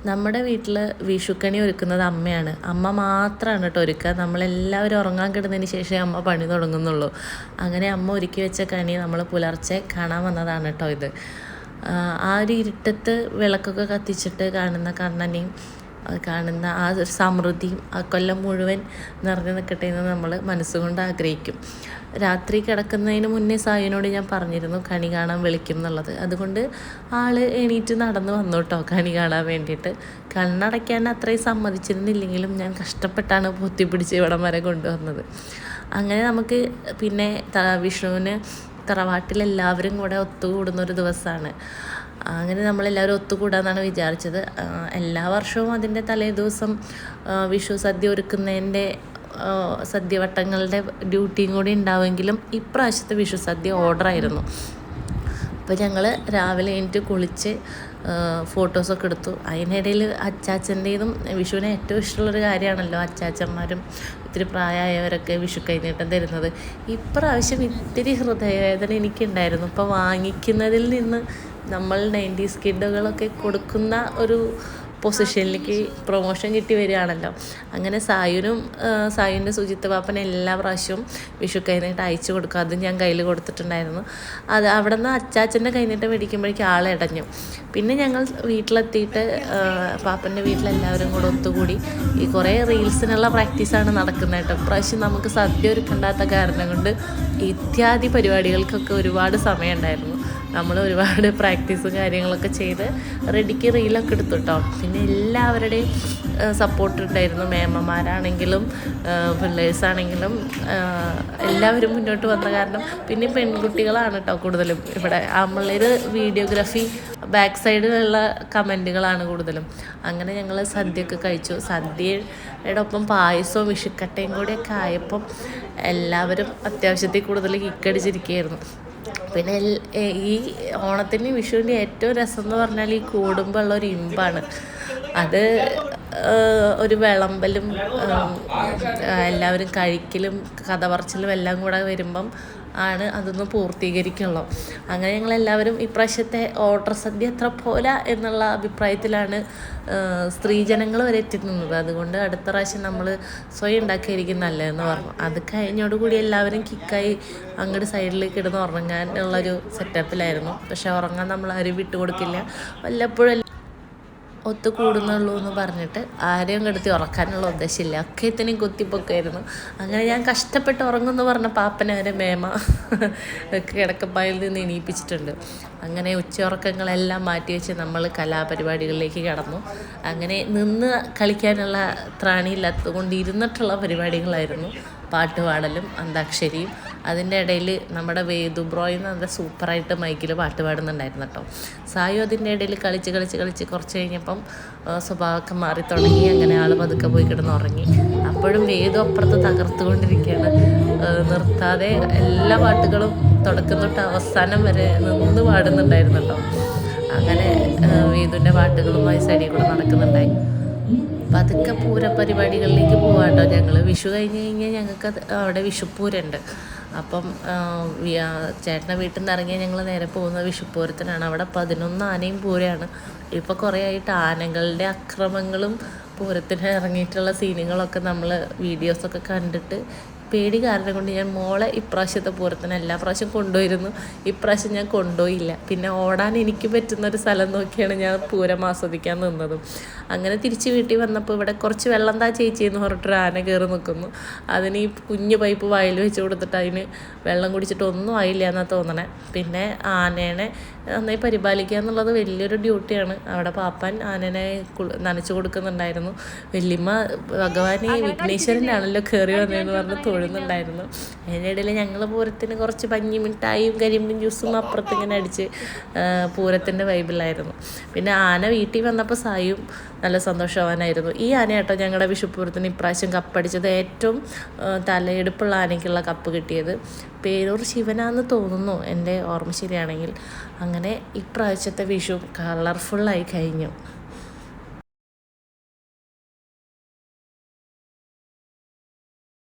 നമ്മുടെ വീട്ടിൽ വിഷുക്കണി ഒരുക്കുന്നത് അമ്മയാണ്. അമ്മ മാത്രമാണ് കേട്ടോ ഒരുക്കുക. നമ്മളെല്ലാവരും ഉറങ്ങാൻ കിടന്നതിന് ശേഷമേ അമ്മ പണി തുടങ്ങുന്നുള്ളൂ. അങ്ങനെ അമ്മ ഒരുക്കി വെച്ച കണി നമ്മൾ പുലർച്ചെ കാണാൻ വന്നതാണ് കേട്ടോ ഇത്. ആ ഒരു ഇരുട്ടത്ത് വിളക്കൊക്കെ കത്തിച്ചിട്ട് കാണുന്ന കണ്ണനെയും കാണുന്ന ആ ഒരു സമൃദ്ധിയും ആ കൊല്ലം മുഴുവൻ നിറഞ്ഞു നിൽക്കട്ടെ എന്ന് നമ്മൾ മനസ്സുകൊണ്ട് ആഗ്രഹിക്കും. രാത്രി കിടക്കുന്നതിന് മുന്നേ സായിനോട് ഞാൻ പറഞ്ഞിരുന്നു കണി കാണാൻ വിളിക്കും എന്നുള്ളത്. അതുകൊണ്ട് ആൾ എണീറ്റ് നടന്ന് വന്നു കേട്ടോ കണി കാണാൻ വേണ്ടിയിട്ട്. കണ്ണടയ്ക്കാൻ അത്രയും സമ്മതിച്ചിരുന്നില്ലെങ്കിലും ഞാൻ കഷ്ടപ്പെട്ടാണ് പൊത്തിപ്പിടിച്ച് ഇവിടം വരെ കൊണ്ടുവന്നത്. അങ്ങനെ നമുക്ക് പിന്നെ വിഷുവിന് തറവാട്ടിലെല്ലാവരും കൂടെ ഒത്തുകൂടുന്നൊരു ദിവസമാണ്. അങ്ങനെ നമ്മളെല്ലാവരും ഒത്തുകൂടാന്നാണ് വിചാരിച്ചത്. എല്ലാ വർഷവും അതിൻ്റെ തലേ ദിവസം വിഷു സദ്യ ഒരുക്കുന്നതിൻ്റെ സദ്യവട്ടങ്ങളുടെ ഡ്യൂട്ടിയും കൂടി ഉണ്ടാവുമെങ്കിലും ഇപ്രാവശ്യത്തെ വിഷു സദ്യ ഓർഡറായിരുന്നു. അപ്പോൾ ഞങ്ങൾ രാവിലെ എണീറ്റ് കുളിച്ച് ഫോട്ടോസൊക്കെ എടുത്തു. അതിനിടയിൽ അച്ചാച്ചൻ്റേതും വിഷുവിന് ഏറ്റവും ഇഷ്ടമുള്ളൊരു കാര്യമാണല്ലോ അച്ചാച്ചന്മാരും ഇത്തിരി പ്രായമായവരൊക്കെ വിഷു കൈനീട്ടം തരുന്നത്. ഇപ്രാവശ്യം ഇത്തിരി ഹൃദയവേദന എനിക്കുണ്ടായിരുന്നു. ഇപ്പോൾ വാങ്ങിക്കുന്നതിൽ നിന്ന് നമ്മൾ 90s കിഡുകളൊക്കെ കൊടുക്കുന്ന ഒരു പൊസിഷനിലേക്ക് പ്രൊമോഷൻ കിട്ടി വരികയാണല്ലോ. അങ്ങനെ സായുവിൻ്റെ സുജിത്ത് പാപ്പൻ എല്ലാ പ്രാവശ്യവും വിഷു കൈനീട്ടം അയച്ചു കൊടുക്കും. അതും ഞാൻ കയ്യിൽ കൊടുത്തിട്ടുണ്ടായിരുന്നു. അത് അവിടെ നിന്ന് അച്ചാച്ചൻ്റെ കൈനീട്ടം മേടിക്കുമ്പോഴേക്കും ആളടഞ്ഞു. പിന്നെ ഞങ്ങൾ വീട്ടിലെത്തിയിട്ട് പാപ്പൻ്റെ വീട്ടിലെല്ലാവരും കൂടെ ഒത്തുകൂടി ഈ കുറേ റീൽസിനുള്ള പ്രാക്ടീസാണ് നടക്കുന്നത് കേട്ടോ. ഇപ്രാവശ്യം നമുക്ക് സദ്യ ഒരുക്കണ്ടാത്ത കാരണം കൊണ്ട് ഇത്യാദി പരിപാടികൾക്കൊക്കെ ഒരുപാട് സമയം ഉണ്ടായിരുന്നു. നമ്മൾ ഒരുപാട് പ്രാക്ടീസും കാര്യങ്ങളൊക്കെ ചെയ്ത് റെഡിക്ക് റീലൊക്കെ എടുത്തു കേട്ടോ. പിന്നെ എല്ലാവരുടെയും സപ്പോർട്ട് ഉണ്ടായിരുന്നു. മേമ്മമാരാണെങ്കിലും പിള്ളേഴ്സാണെങ്കിലും എല്ലാവരും മുന്നോട്ട് വന്ന കാരണം. പിന്നെ പെൺകുട്ടികളാണ് കേട്ടോ കൂടുതലും ഇവിടെ. നമ്മളൊരു വീഡിയോഗ്രാഫി ബാക്ക് സൈഡിലുള്ള കമൻറ്റുകളാണ് കൂടുതലും. അങ്ങനെ ഞങ്ങൾ സദ്യയൊക്കെ കഴിച്ചു. സദ്യയുടെ ഒപ്പം പായസവും വിഷുക്കട്ടയും കൂടിയൊക്കെ ആയപ്പം എല്ലാവരും അത്യാവശ്യത്തിൽ കൂടുതൽ കിക്കടിച്ചിരിക്കുകയായിരുന്നു. പിന്നെ ഈ ഓണത്തിന് വിഷുവിൻ്റെ ഏറ്റവും രസം എന്ന് പറഞ്ഞാൽ ഈ കൂടുമ്പോൾ ഉള്ളൊരു ഇമ്പാണ്. അത് ഒരു വിളമ്പലും എല്ലാവരും കഴിക്കലും കഥ പറച്ചിലും എല്ലാം കൂടെ വരുമ്പം ആണ് അതൊന്ന് പൂർത്തീകരിക്കുള്ളൂ. അങ്ങനെ ഞങ്ങളെല്ലാവരും ഇപ്രാവശ്യത്തെ ഓർഡർ സദ്യ അത്ര പോരാ എന്നുള്ള അഭിപ്രായത്തിലാണ് സ്ത്രീജനങ്ങൾ വരെ എത്തി നിന്നത്. അതുകൊണ്ട് അടുത്ത പ്രാവശ്യം നമ്മൾ സ്വയം ഉണ്ടാക്കിയായിരിക്കും നല്ലതെന്ന് പറഞ്ഞു. അത് കഴിഞ്ഞോടുകൂടി എല്ലാവരും കിക്കായി അങ്ങോട്ട് സൈഡിലേക്ക് ഇടുന്ന് ഉറങ്ങാനുള്ളൊരു സെറ്റപ്പിലായിരുന്നു. പക്ഷെ ഉറങ്ങാൻ നമ്മൾ ആരും വിട്ടുകൊടുക്കില്ല. വല്ലപ്പോഴും ഒത്തുകൂടുന്നുള്ളൂ എന്ന് പറഞ്ഞിട്ട് ആരെയും കെടുത്തി ഉറക്കാനുള്ള ഉദ്ദേശമില്ല. ഒക്കെ ഇത്തനെയും കുത്തിപ്പൊക്കായിരുന്നു. അങ്ങനെ ഞാൻ കഷ്ടപ്പെട്ട് ഉറങ്ങുമെന്ന് പറഞ്ഞ പാപ്പനെ വരെ മേമ കിടക്കപ്പായിൽ നിന്ന് എണീപ്പിച്ചിട്ടുണ്ട്. അങ്ങനെ ഉച്ചയുറക്കങ്ങളെല്ലാം മാറ്റി വെച്ച് നമ്മൾ കലാപരിപാടികളിലേക്ക് കടന്നു. അങ്ങനെ നിന്ന് കളിക്കാനുള്ള ത്രാണിയില്ലാത്തത് കൊണ്ട് ഇരുന്നിട്ടുള്ള പരിപാടികളായിരുന്നു. പാട്ടുപാടലും അന്താക്ഷരിയും. അതിൻ്റെ ഇടയിൽ നമ്മുടെ വേദു ബ്രോയിന്ന് നല്ല സൂപ്പറായിട്ട് മൈക്കിൽ പാട്ട് പാടുന്നുണ്ടായിരുന്നു കേട്ടോ. സായു അതിൻ്റെ ഇടയിൽ കളിച്ച് കുറച്ച് കഴിഞ്ഞപ്പം സ്വഭാവമൊക്കെ മാറി തുടങ്ങി. അങ്ങനെ ആൾ പതുക്കെ പോയി കിടന്നുറങ്ങി. അപ്പോഴും വേദു അപ്പുറത്ത് തകർത്തുകൊണ്ടിരിക്കുകയാണ്. നിർത്താതെ എല്ലാ പാട്ടുകളും തുടക്കം തൊട്ട് അവസാനം വരെ നിന്ന് പാടുന്നുണ്ടായിരുന്നു കേട്ടോ. അങ്ങനെ വേദുവിൻ്റെ പാട്ടുകളുമായി സൈഡിൽ കൂടെ നടക്കുന്നുണ്ടായി. പതുക്കെ പൂരപരിപാടികളിലേക്ക് പോകാം കേട്ടോ. ഞങ്ങൾ വിഷു കഴിഞ്ഞാൽ ഞങ്ങൾക്ക് അവിടെ വിഷുപ്പൂരുണ്ട്. അപ്പം ചേട്ടൻ്റെ വീട്ടിൽ നിന്ന് ഇറങ്ങിയാൽ ഞങ്ങൾ നേരെ പോകുന്നത് വിഷുപ്പൂരത്തിനാണ്. അവിടെ 11 ആനയും പൂരമാണ്. ഇപ്പോൾ കുറേ ആയിട്ട് ആനകളുടെ അക്രമങ്ങളും പൂരത്തിന് ഇറങ്ങിയിട്ടുള്ള സീനുകളൊക്കെ നമ്മൾ വീഡിയോസൊക്കെ കണ്ടിട്ട് പേടി കാരണം കൊണ്ട് ഞാൻ മോളെ ഇപ്രാവശ്യത്തെ പൂരത്തിന് എല്ലാ പ്രാവശ്യം കൊണ്ടുപോയിരുന്നു. ഇപ്രാവശ്യം ഞാൻ കൊണ്ടുപോയില്ല. പിന്നെ ഓടാൻ എനിക്ക് പറ്റുന്നൊരു സ്ഥലം നോക്കിയാണ് ഞാൻ പൂരം ആസ്വദിക്കാൻ നിന്നതും. അങ്ങനെ തിരിച്ച് വീട്ടിൽ വന്നപ്പോൾ ഇവിടെ കുറച്ച് വെള്ളം താ ചേച്ചി എന്ന് പറഞ്ഞിട്ടൊരു ആന കയറി നിൽക്കുന്നു. അതിന് ഈ കുഞ്ഞു പൈപ്പ് വായിൽ വെച്ച് കൊടുത്തിട്ട് അതിന് വെള്ളം കുടിച്ചിട്ട് ഒന്നും ആയില്ല എന്നാണ് തോന്നണേ. പിന്നെ ആനേനെ നന്നായി പരിപാലിക്കുക എന്നുള്ളത് വലിയൊരു ഡ്യൂട്ടിയാണ്. അവിടെ പാപ്പാൻ ആനനെ നനച്ചു കൊടുക്കുന്നുണ്ടായിരുന്നു. വല്യമ്മ ഭഗവാനെ വിഘ്നേശ്വരൻ്റെ ആണല്ലോ കയറി വന്നതെന്ന് പറഞ്ഞ് തൊഴുന്നുണ്ടായിരുന്നു. അതിനിടയിൽ ഞങ്ങൾ പൂരത്തിന് കുറച്ച് പഞ്ഞി മിഠായിയും കരിമ്പും ജ്യൂസും അപ്പുറത്തിങ്ങനെ അടിച്ച് പൂരത്തിൻ്റെ വൈബിലായിരുന്നു. പിന്നെ ആന വീട്ടിൽ വന്നപ്പോൾ സായും നല്ല സന്തോഷവാനായിരുന്നു. ഈ ആന കേട്ടോ ഞങ്ങളുടെ വിഷുപ്പൂരത്തിന് ഇപ്രാവശ്യം കപ്പടിച്ചത്. ഏറ്റവും തലയെടുപ്പുള്ള ആനയ്ക്കുള്ള കപ്പ് കിട്ടിയത്. പേരൂർ ശിവനാന്ന് തോന്നുന്നു എൻ്റെ ഓർമ്മ ശരിയാണെങ്കിൽ. അങ്ങനെ ഇപ്രാവശ്യത്തെ വിഷു കളർഫുള്ളായി കഴിഞ്ഞു.